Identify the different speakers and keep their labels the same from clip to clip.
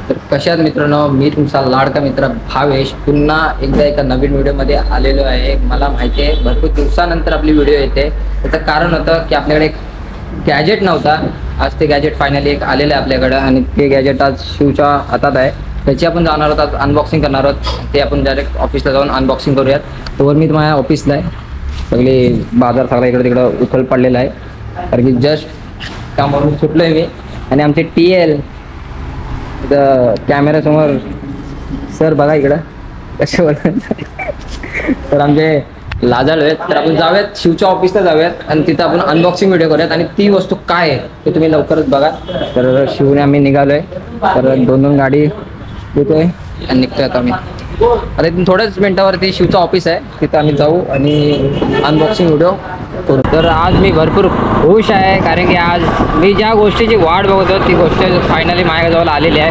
Speaker 1: तर कशात मित्रांनो, मी तुमचा लाडका मित्र भावेश पुन्हा एकदा एका नवीन व्हिडिओमध्ये आलेलो आहे. मला माहिती आहे भरपूर दिवसानंतर आपली व्हिडिओ येते. त्याचं कारण होतं की आपल्याकडे एक गॅजेट नव्हता. आज ते गॅजेट फायनली एक आलेलं आहे आपल्याकडं आणि ते गॅजेट आज शिवच्या हातात आहे. त्याची आपण जाणार आहोत, आज अनबॉक्सिंग करणार आहोत. ते आपण डायरेक्ट ऑफिसला जाऊन अनबॉक्सिंग करूयात. तोवर मी माझ्या ऑफिसला आहे. सगळे बाजार सगळा इकडे तिकडं उथल पडलेला आहे, कारण की जस्ट कामावरून सुटलो आहे मी. आणि आमचे TL कॅमेऱ्यासमोर सर बघा इकडं कसे बोलतात. तर आमचे लाजाळू आहेत. तर आपण जाऊयात शिवच्या ऑफिसला जाऊयात आणि तिथं आपण अनबॉक्सिंग व्हिडिओ करूयात. आणि ती वस्तू काय आहे ते तुम्ही लवकरच बघा. तर शिवने आम्ही निघालोय. तर दोन गाडी येतोय आणि निघतोय आता आम्ही. आता इथून थोड्याच मिनिटावरती शिवचं ऑफिस आहे, तिथं आम्ही जाऊ आणि अनबॉक्सिंग व्हिडिओ करू. तर आज मी भरपूर खुश आहे, कारण की आज मी ज्या गोष्टीची वाट बघतो ती गोष्ट फायनली माझ्याजवळ आलेली आहे.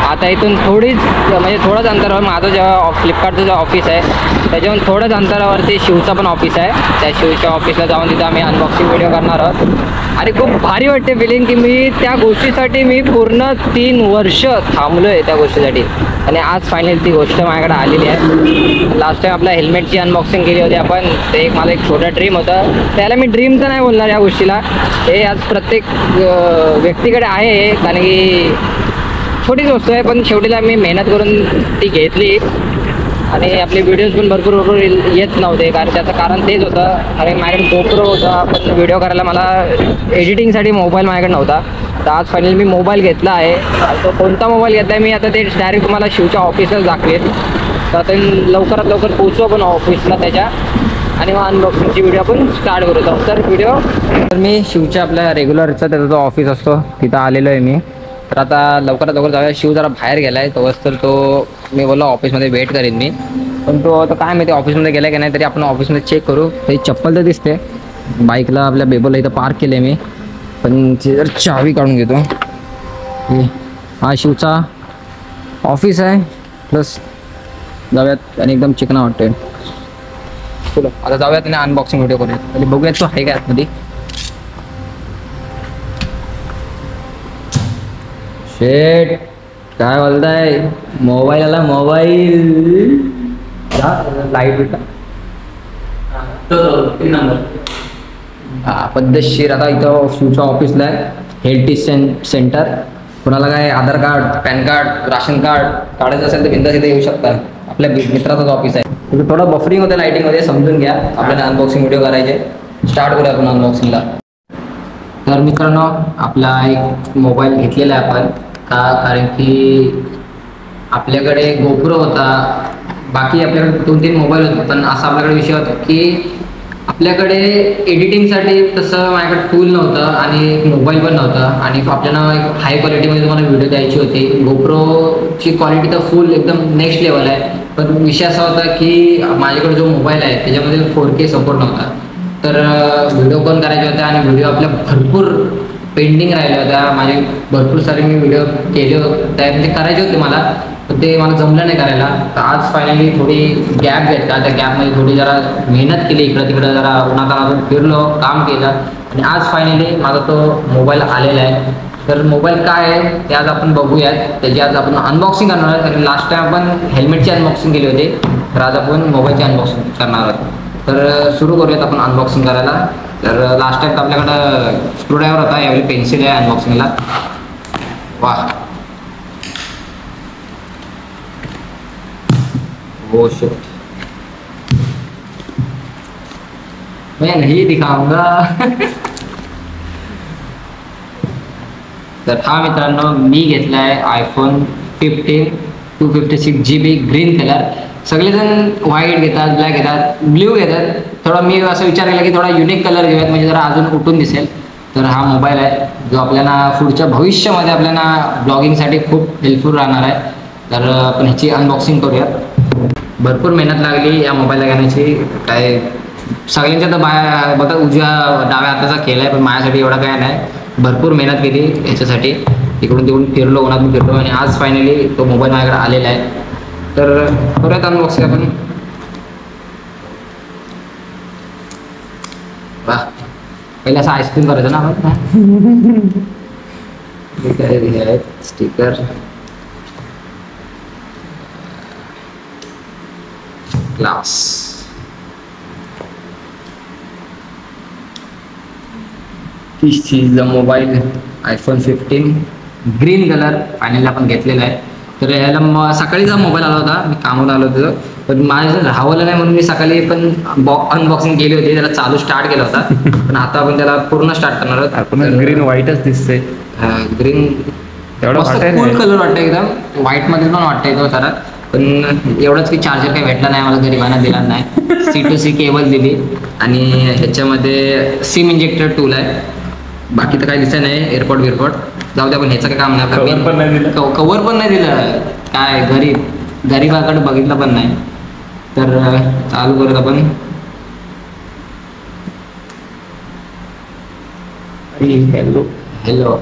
Speaker 1: आता इथून थोडीच म्हणजे थोडंच अंतरावर माझं जेव्हा फ्लिपकार्टचं जे ऑफिस आहे त्याच्याहून थोड्याच अंतरावरती शिवचं पण ऑफिस आहे. त्या शिवच्या ऑफिसला जाऊन तिथं आम्ही अनबॉक्सिंग व्हिडिओ करणार आहोत. आणि खूप भारी वाटते फिलिंग की मी त्या गोष्टीसाठी मी पूर्ण 3 वर्ष थांबलो आहे त्या गोष्टीसाठी. आणि आज फायनली ती गोष्ट माझ्याकडे आलेली आहे. लास्ट टाइम आपल्या हेल्मेटची अनबॉक्सिंग केली होती आपण. ते एक माझं एक छोटा ड्रीम होतं. त्याला मी ड्रीम तर नाही बोलणार या गोष्टीला, हे आज प्रत्येक व्यक्तीकडे आहे, कारण की छोटीच वस्तू आहे पण शेवटीला मी मेहनत करून ती घेतली. आणि आपले व्हिडिओज पण भरपूर येत नव्हते, कारण त्याचं कारण तेच होतं, कारण माझ्याकडे GoPro होता पण व्हिडिओ करायला मला एडिटिंगसाठी मोबाईल माझ्याकडे नव्हता. तर आज फायनली मी मोबाईल घेतला आहे. तो कोणता मोबाईल घेतला आहे मी आता ते डायरेक्ट तुम्हाला शिवच्या ऑफिसलाच दाखवेल. तर आता लवकरात लवकर पोचू आपण ऑफिसला त्याच्या, आणि मग अनबॉक्सिंगची व्हिडिओ आपण स्टार्ट करू. तर व्हिडिओ तर मी शिवच्या आपल्या रेग्युलरचा त्याचा जो ऑफिस असतो तिथं आलेलो आहे मी. तर आता लवकरात लवकर जाऊया. शिव जरा बाहेर गेला आहे तोच, तर तो मी बोललो ऑफिसमध्ये वेट करेन मी. पण तो आता काय माहिती ऑफिसमध्ये गेला की नाही, तरी आपण ऑफिसमध्ये चेक करू. ते चप्पल तर दिसते बाईकला आपल्या बेबोला इथं पार्क केलं आहे मी, पण जर चावी काढून घेतो. हा शिवचा ऑफिस आहे. प्लस जाऊयात आणि एकदम चिकना वाटतोय. चलो आता जाऊयात आणि अनबॉक्सिंग व्हिडिओ करूयात आणि बघूयात तो आहे काय आतमध्ये. शेट काय बोलताय, मोबाईल आला मोबाईल. लाईट बिटा हा पद्धतशीर. आता इथं शिवच्या ऑफिसला आहे हेल्टी सेंटर. कोणाला काय Aadhaar card, PAN card, ration card काढायचं असेल तर बिंदास इथे येऊ शकता. आपल्या मित्राचंच ऑफिस आहे. थोडं बफरिंग होतं लाईटिंगमध्ये, समजून घ्या. आपल्याला अनबॉक्सिंग व्हिडिओ करायचे. स्टार्ट करूया आपण अनबॉक्सिंगला. तर मित्रांनो आपला एक मोबाईल घेतलेला आहे आपण का, कारण की आपल्याकडे GoPro होता, बाकी आपल्याकडे 2-3 मोबाईल होते. पण असा आपल्याकडे विषय होता की आपल्याकडे एडिटिंगसाठी तसं माझ्याकडे टूल नव्हतं आणि मोबाईल पण नव्हता. आणि आपल्याला एक हाय क्वालिटीमध्ये तुम्हाला व्हिडिओ द्यायची होती. GoProची क्वालिटी तर फुल एकदम नेक्स्ट लेवल आहे, पण विषय असा होता की माझ्याकडे जो मोबाईल आहे त्याच्यामध्ये 4K सपोर्ट नव्हता. तर व्हिडिओ कॉल करायचे होते आणि व्हिडिओ आपल्या भरपूर पेंडिंग राहिल्या होत्या. माझे भरपूर सारे मी व्हिडिओ केले होते, त्यामध्ये करायचे होते मला, पण ते मला जमलं नाही करायला. तर आज फायनली थोडी गॅप घेतला. त्या गॅपमध्ये थोडी जरा मेहनत केली, इकडं तिकडं जरा उन्हातानातून फिरलो, काम केलं आणि आज फायनली माझा तो मोबाईल आलेला आहे. तर मोबाईल काय आहे ते आज आपण बघूयात. त्याची आज आपण अनबॉक्सिंग करणार आहोत, कारण लास्ट टाइम आपण हेल्मेटची अनबॉक्सिंग केली होती. तर आज आपण मोबाईलची अनबॉक्सिंग करणार आहोत. तर सुरू करूयात आपण अनबॉक्सिंग करायला. तर लास्ट टाइम आपल्याकडं स्क्रूड्रायव्हर होता, यावेळी पेन्सिल आहे अनबॉक्सिंगला. वा वो शिट, मैं नहीं दिखाऊंगा. तर हा मित्रांनो मी घेतला आहे iPhone 15 256 GB ग्रीन कलर. सगळेजण व्हाईट घेतात, ब्लॅक घेतात, ब्ल्यू घेतात. थोडा मी असं विचार केला की थोडा युनिक कलर घेऊयात, म्हणजे जरा अजून उठून दिसेल. तर हा मोबाईल आहे जो आपल्याला पुढच्या भविष्यामध्ये आपल्याला ब्लॉगिंगसाठी खूप हेल्पफुल राहणार आहे. तर आपण ह्याची अनबॉक्सिंग करूयात. भरपूर मेहनत लागली या मोबाईलला घेण्याची. काय सगळ्यांच्या तर बघा उजव्या डाव्या हाताचा खेळ आहे, पण माझ्यासाठी एवढा काय नाही. भरपूर मेहनत केली याच्यासाठी, इकडून तिकडून फिरलो, उन्हातून फिरलो आणि आज फायनली तो मोबाईल माझ्याकडे आलेला आहे. तर करूयात अनबॉक्सिंग आपण. वा पहिले असं आईस्क्रीम करायचं ना आपण. Sticker class. This is the mobile iPhone 15 green colour finally आपण घेतलेला आहे. तर याला सकाळीचा मोबाईल आला होता, मी कामाला आलो होतो, पण माझं राहवलं नाही म्हणून मी सकाळी पण अनबॉक्सिंग केली होती, त्याला चालू स्टार्ट केला होता. पण आता आपण त्याला पूर्ण स्टार्ट करणार आहोत.
Speaker 2: ग्रीन व्हाईटच दिसतंय.
Speaker 1: ग्रीन कूल कलर वाटतं एकदम, व्हाईट मध्ये पण वाटतंय तो जरा. पण एवढंच की चार्जर काही भेटला नाही मला, गरिबांना दिला नाही. C2C केबल दिली आणि ह्याच्यामध्ये सिम इंजेक्टर टूल आहे. बाकी तर काही दिसत नाही, एअरपोर्ट बिरपोर्ट जाऊ द्या, पण ह्याचं काही काम नाही. कवर पण नाही दिलं, काय गरीबाकडे बघितलं पण नाही. तर चालू करूत आपण. Hello hello.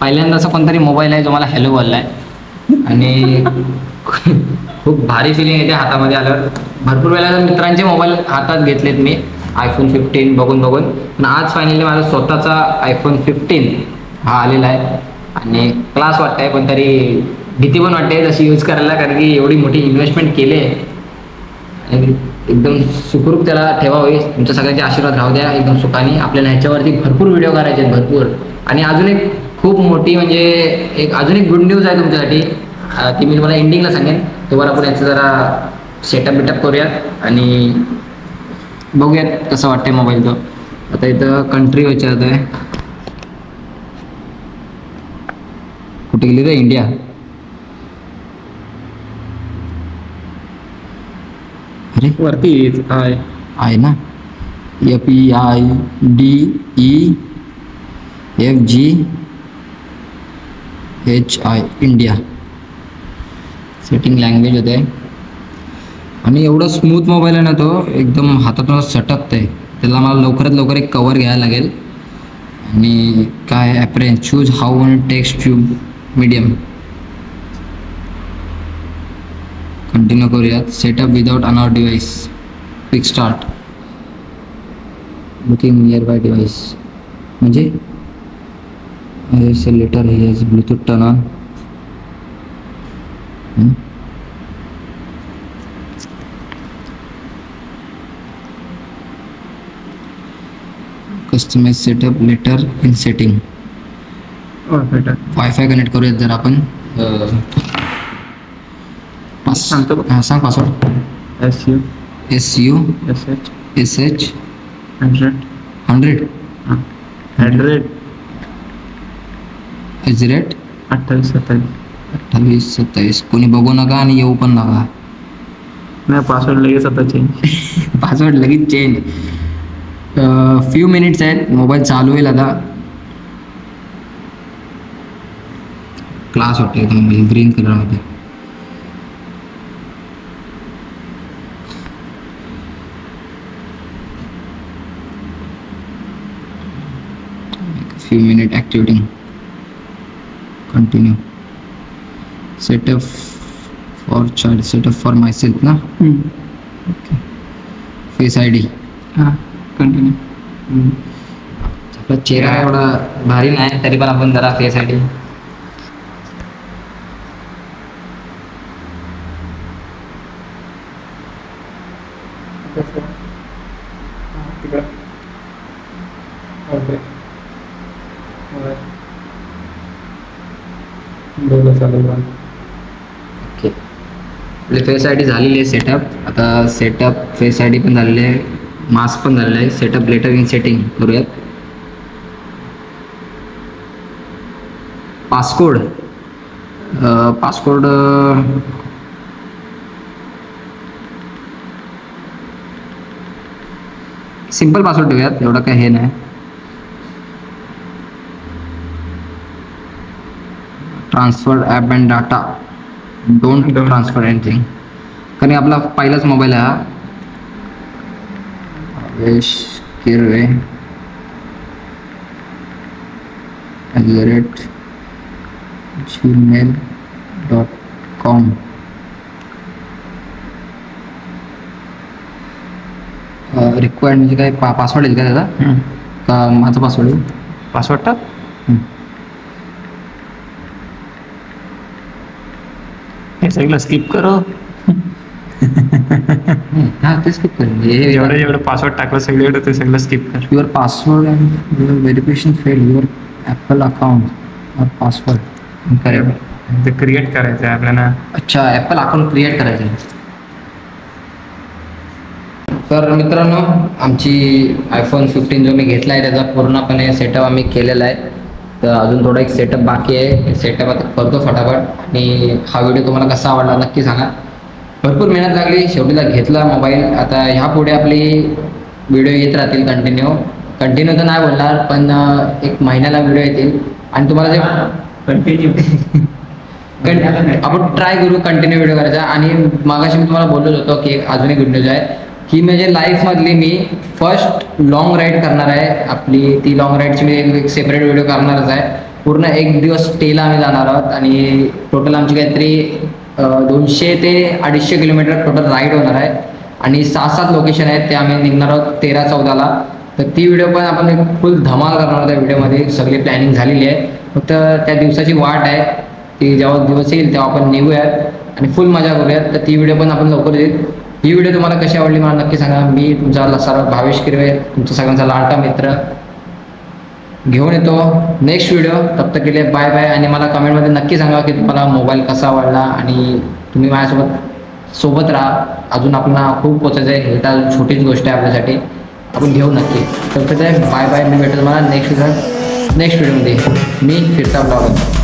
Speaker 1: पहिल्यांदा असं कोणतरी मोबाईल आहे जो मला हॅलो बोललाय आणि खूप भारी फिलिंग येते हातामध्ये आल्यावर. भरपूर वेळेला मित्रांचे मोबाईल हातात घेतलेत मी iPhone 15 बघून, पण आज फायनली माझा स्वतःचा iPhone 15 हा आलेला आहे आणि क्लास वाटतंय. पण तरी भीती पण वाटते तशी यूज करायला, कारण की एवढी मोठी इन्व्हेस्टमेंट केली आहे आणि एकदम सुखरूप त्याला ठेवावे. तुमच्या सगळ्यांचे आशीर्वाद राहू द्या एकदम सुखाने. आपल्याला ह्याच्यावरती भरपूर व्हिडिओ करायचे आहेत, भरपूर. आणि अजून एक खूप मोठी म्हणजे अजून एक गुड न्यूज आहे तुमच्यासाठी, ती मी तुम्हाला एंडिंगला सांगेन. तोवर आपण याचं जरा सेटअप बिटअप करूयात आणि बघूयात कसं वाटतंय मोबाईल. तो आता इथं कंट्री विचारत आहे, कुठे गेली रे? इंडिया. अरे
Speaker 2: वरती
Speaker 1: आहे ना, FEIDEFGHI इंडिया. सेटिंग लँग्वेज होते आणि एवढं स्मूथ मोबाईल आहे ना, तो एकदम हातातून सटकत आहे. त्याला मला लवकरात लवकर एक कवर घ्यायला लागेल. आणि काय appearance choose how one text tube medium. Continue करूयात. Setup without another device, quick start, booking nearby device. म्हणजे लेटर हे Bluetooth turn on. Customise setup later in setting. Wifi connect करूयात जर आपण.
Speaker 2: सांगतो बघ.
Speaker 1: सांग पासवर्ड.
Speaker 2: SU
Speaker 1: SH
Speaker 2: 100
Speaker 1: @2827. कोणी बघू नका आणि येऊ पण नका.
Speaker 2: नाही, पासवर्ड लगेच आता चेंज.
Speaker 1: पासवर्ड लगेच चेंज. फ्यू मिनिट्स आहेत, मोबाईल चालू होईल आता. क्लास वाटतं एकदम ग्रीन कलरमध्ये. few minute activating. Continue. Setup for child, setup for myself ना. Okay. Face ID.
Speaker 2: कंटिन्यू.
Speaker 1: आपला चेहरा एवढा भारी नाही, तरी पण आपण जरा face ID. Okay, face ID झालेली आहे सेटअप. आता सेटअप फेस ID पण झालेले आहे, मास्क पण झालेलं आहे. सेटअप लेटर इन सेटिंग करूयात. पासकोड सिंपल पासवर्ड ठेवूयात, एवढं काय हे नाही. Transfer app and data, don't transfer anything. कारण आपला पहिलाच मोबाईल आहे हा. वेश किरवे @gmail.com. रिक्वायर्ड म्हणजे काय, पासवर्ड आहे का त्याचा? का माझा पासवर्ड आहे?
Speaker 2: पासवर्ड टाक. हे सगळं स्किप करो.
Speaker 1: हा ते स्किप करेल.
Speaker 2: जेवढं जेवढं पासवर्ड टाकलं सगळं ते सगळं स्किप कर.
Speaker 1: Your password and your verification fail your Apple account और पासवर्ड करेक्ट.
Speaker 2: ते क्रिएट करायचं आहे आपल्याला.
Speaker 1: अच्छा ॲपल अकाउंट क्रिएट करायचं आहे. तर मित्रांनो आमची आयफोन 15 जो मी घेतला आहे त्याचा पूर्णपणे सेटअप आम्ही केलेला आहे. तर अजून थोडा एक सेटअप बाकी आहे. सेटअप आता करतो फटाफट. आणि हा व्हिडिओ तुम्हाला कसा आवडला नक्की सांगा. भरपूर मेहनत लागली शेवटीला घेतला मोबाईल. आता ह्यापुढे आपली व्हिडिओ येत राहतील कंटिन्यू तर नाही बोलणार पण एक महिन्याला व्हिडिओ येतील. आणि तुम्हाला जे आपण ट्राय करू कंटिन्यू व्हिडिओ करायचा. आणि मागाशी मी तुम्हाला बोललोच होतो की अजून एक गुड न्यूज आहे की म्हणजे लाईफमधली मी फर्स्ट लॉंग राईड करणार आहे. आपली ती लॉंग राईडची मी एक सेपरेट व्हिडिओ करणारच आहे. पूर्ण एक दिवस स्टेला आम्ही जाणार आहोत आणि टोटल आमची काहीतरी 200 ते 250 किलोमीटर टोटल राईड होणार आहे. आणि 6-7 लोकेशन आहेत ते आम्ही निघणार आहोत 13-14ला. तर ती व्हिडिओ पण आपण एक फुल धमाल करणार त्या व्हिडिओमध्ये. सगळी प्लॅनिंग झालेली आहे. फक्त त्या दिवसाची वाट आहे. ती जेव्हा दिवस येईल तेव्हा आपण निघूयात आणि फुल मजा करूयात. तर ती व्हिडिओ पण आपण लवकर येईल. ही व्हिडिओ तुम्हाला कशी आवडली मला नक्की सांगा. मी तुमचा सर्व भावेश किरवे तुमचा सगळ्यांचा लाडका मित्र घेऊन येतो नेक्स्ट व्हिडिओ. तब तक के लिए बाय बाय. आणि मला कमेंटमध्ये नक्की सांगा की तुम्हाला मोबाईल कसा आवडला आणि तुम्ही माझ्यासोबत राहा. अजून आपल्याला खूप पोचायचं आहे. हे तर छोटीच गोष्ट आहे आपल्यासाठी. आपण घेऊ नक्की. तब तक बाय बाय. मी भेटतो तुम्हाला नेक्स्ट व्हिडिओमध्ये. मी फिरता ब्लॉगर.